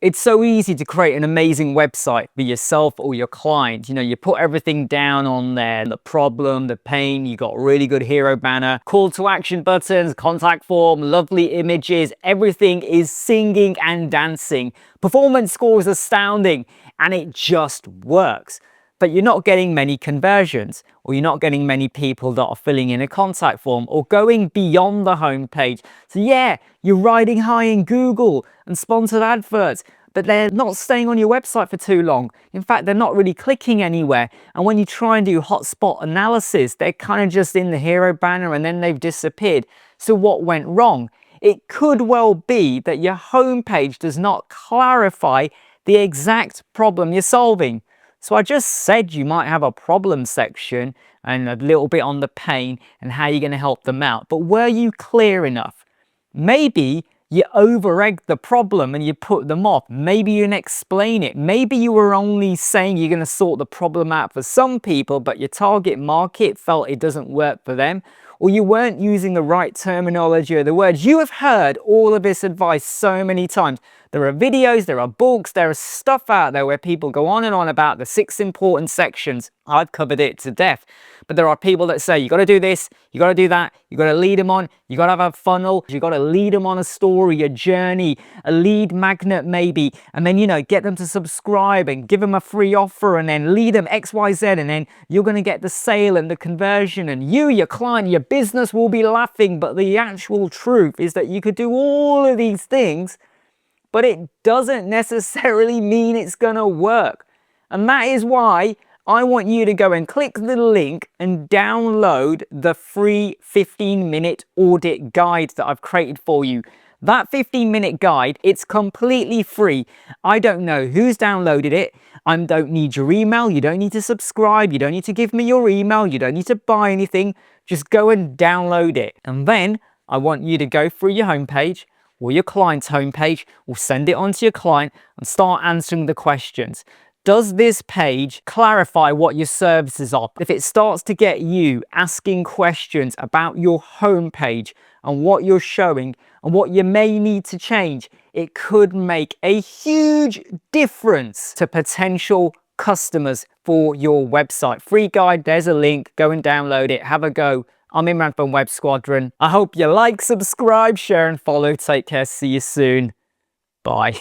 It's so easy to create an amazing website for yourself or your client. You know, you put everything down on there, the problem, the pain, you got a really good hero banner, call to action buttons, contact form, lovely images, everything is singing and dancing. Performance scores astounding, and it just works. But you're not getting many conversions, or you're not getting many people that are filling in a contact form or going beyond the homepage. So yeah, you're riding high in Google and sponsored adverts, but they're not staying on your website for too long. In fact, they're not really clicking anywhere. And when you try and do hotspot analysis, they're kind of just in the hero banner and then they've disappeared. So what went wrong? It could well be that your homepage does not clarify the exact problem you're solving. So I just said you might have a problem section and a little bit on the pain and how you're going to help them out. But were you clear enough? Maybe you over-egged the problem and you put them off. Maybe you didn't explain it. Maybe you were only saying you're going to sort the problem out for some people, but your target market felt it doesn't work for them. Or you weren't using the right terminology or the words. You have heard all of this advice so many times. There are videos, there are books, there is stuff out there where people go on and on about the 6 important sections. I've covered it to death. But there are people that say, you got to do this, you got to do that, you got to lead them on, you got to have a funnel, you got to lead them on a story, a journey, a lead magnet maybe, and then, you know, get them to subscribe and give them a free offer and then lead them X, Y, Z, and then you're going to get the sale and the conversion and you, your client, your business will be laughing. But the actual truth is that you could do all of these things, but it doesn't necessarily mean it's going to work. And that is why I want you to go and click the link and download the free 15-minute audit guide that I've created for you. That 15-minute guide, it's completely free. I don't know who's downloaded it. I don't need your email. You don't need to subscribe. You don't need to give me your email. You don't need to buy anything. Just go and download it. And then I want you to go through your homepage or your client's homepage, or send it on to your client and start answering the questions. Does this page clarify what your services are? If it starts to get you asking questions about your homepage and what you're showing and what you may need to change, it could make a huge difference to potential customers for your website. Free guide, there's a link, go and download it, have a go. I'm Imran from Web Squadron. I hope you like, subscribe, share and follow. Take care, see you soon. Bye.